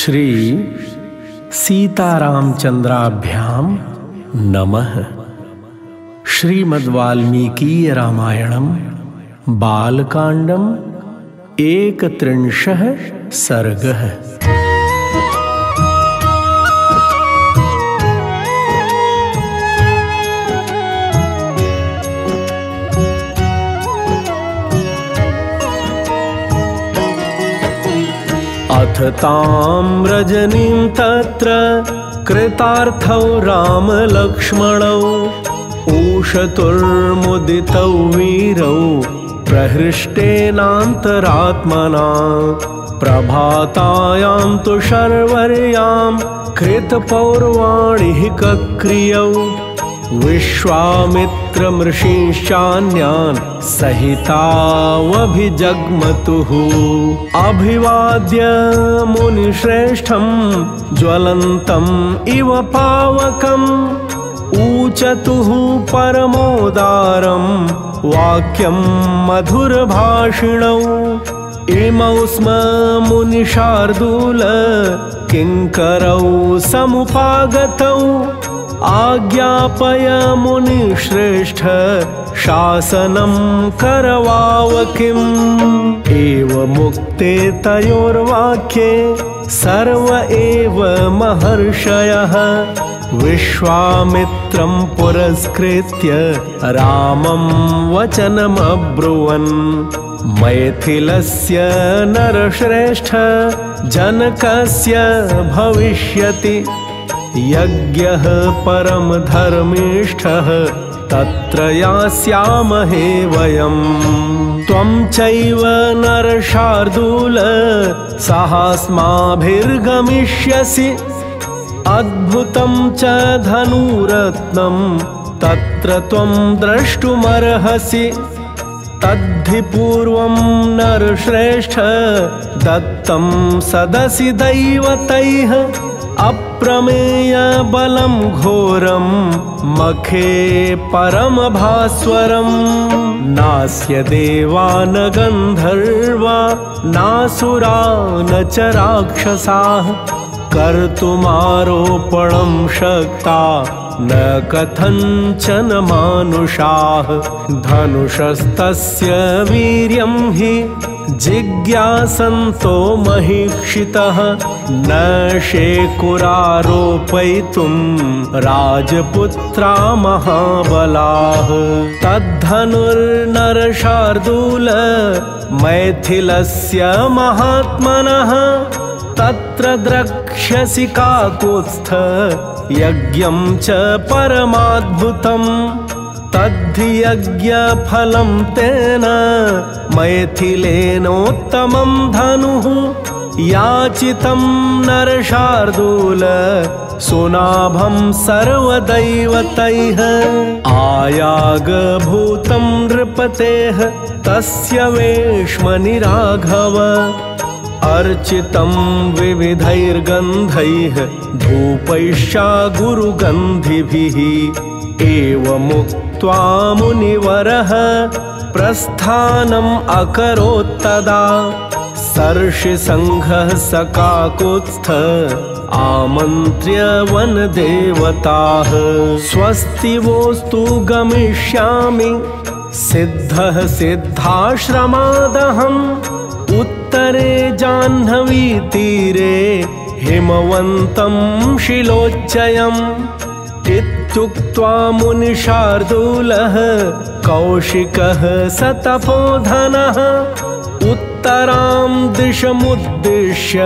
श्री सीतारामचंद्राभ्यां नमः। श्रीमद्वाल्मीकीय रामायणं बालकांडं 31 सर्गः। अथ तां रजनीं तत्र कृतार्थौ रामलक्ष्मणौ ऊषतुर्मुदितौ वीरौ प्रहृष्टेनान्तरात्मना प्रभातायां तु शर्वर्यां कृतपौर्वाणिः कक्रियौ विश्वामित्रमृषीश्चान्यान् सहितावभिजग्मतुः अभिवाद्य मुनिश्रेष्ठं ज्वलन्तम् इव पावकम् ऊचतुः परमोदारं वाक्यं मधुरभाषिणौ इमौ स्म मुनिशार्दूल किङ्करौ समुपागतौ आज्ञापय मुनिश्रेष्ठ शासनं करवावकिम् एवमुक्ते तयोर्वाक्ये सर्व एव महर्षयः विश्वामित्रं पुरस्कृत्य रामं वचनमब्रुवन् मैथिलस्य नरश्रेष्ठ जनकस्य भविष्यति यज्ञः परमधर्मिष्ठः तत्र यास्यामहे वयम् त्वं चैव नरशार्दूल साहास्माभिर्गमिष्यसि अद्भुतं च धनुरत्नं तत्र त्वं द्रष्टुमर्हसि तद्धि पूर्वं नरश्रेष्ठ दत्तं सदसि दैवतैः अप्रमेय बलं घोरं मखे परमभास्वरं नास्य देवा न गन्धर्वा नासुरा न च राक्षसाः कर्तुमारोपणं शक्ता न कथञ्चन मानुषाः धनुषस्तस्य वीर्यं हि जिज्ञासन्तो महीक्षितः न शेकुरारोपयितुं राजपुत्रा महाबलाः तद्धनुर्नरशार्दूल मैथिलस्य महात्मनः तत्र द्रक्ष्यसि काकुत्स्थ यज्ञं च परमाद्भुतम् तद्धि यज्ञफलं तेन मैथिलेनोत्तमं धनुः याचितं नरशार्दूल सुनाभं सर्वदैवतैः आयागभूतं नृपतेः तस्य वेश्मनि राघव अर्चितं विविधैर्गन्धैः धूपैश्च गुरुगन्धिभिः एवमुक्त्वा मुनिवरः प्रस्थानम् अकरोत्तदा सर्षिसङ्घः सकाकुत्स्थ आमन्त्र्य वनदेवताः स्वस्ति वोस्तु गमिष्यामि सिद्धः सिद्धाश्रमादहम् उत्तरे जाह्नवीतीरे हिमवन्तं शिलोच्चयम् इत्युक्त्वा मुनिशार्दूलः कौशिकः सतपोधनः उत्तरां दिशमुद्दिश्य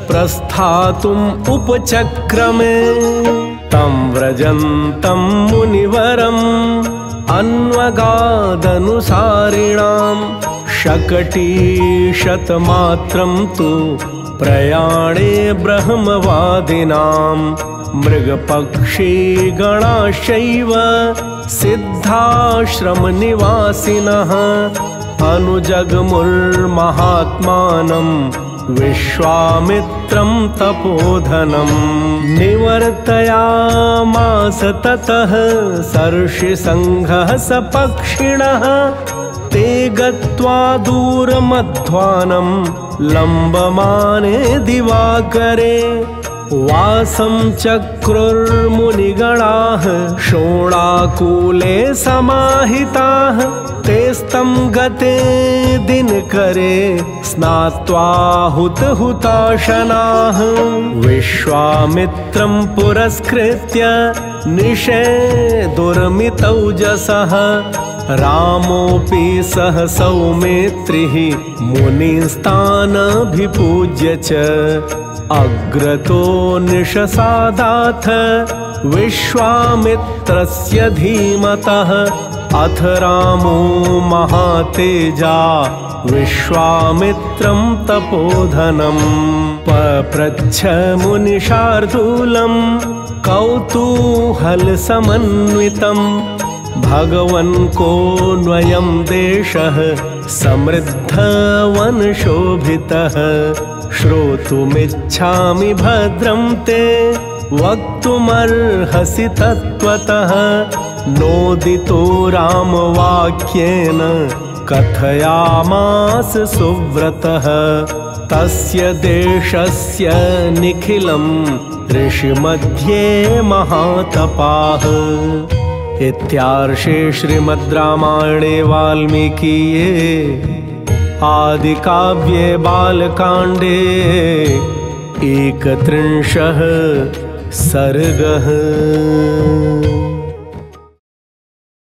प्रस्थातुम् उपचक्रमे तं व्रजन्तं मुनिवरम् अन्वगादनुसारिणां शकटीशतमात्रं तु प्रयाणे ब्रह्मवादिनां मृगपक्षिगणाश्चैव सिद्धाश्रमनिवासिनः अनुजग्मुर्महात्मानं विश्वामित्रं तपोधनं निवर्तयामास ततः सर्षिसङ्घः सपक्षिणः ते गत्वा दूरमध्वानं लम्बमाने दिवाकरे वासं चक्रुर्मुनिगणाः शोणाकूले समाहिताः तेस्तं गते दिनकरे स्नात्वा हुताशनाः विश्वामित्रं पुरस्कृत्य निषेदुर्मितौजसः रामोऽपि सह सौमित्रिः मुनिस्तानभिपूज्य च अग्रतो निशसादाथ विश्वामित्रस्य धीमतः अथ रामो महातेजा विश्वामित्रं तपोधनं पप्रच्छ मुनिशार्दूलं कौतूहलसमन्वितं भगवन् कोऽन्वयं देशः समृद्धवनशोभितः श्रोतुमिच्छामि भद्रं ते वक्तुमर्हसि तत्त्वतः नोदितो रामवाक्येन कथयामास सुव्रतः तस्य देशस्य निखिलं ऋषिमध्ये महातपाः। इत्यार्षे श्रीमद् रामायणे वाल्मीकीये आदिकाव्ये बालकाण्डे 31 सर्गः।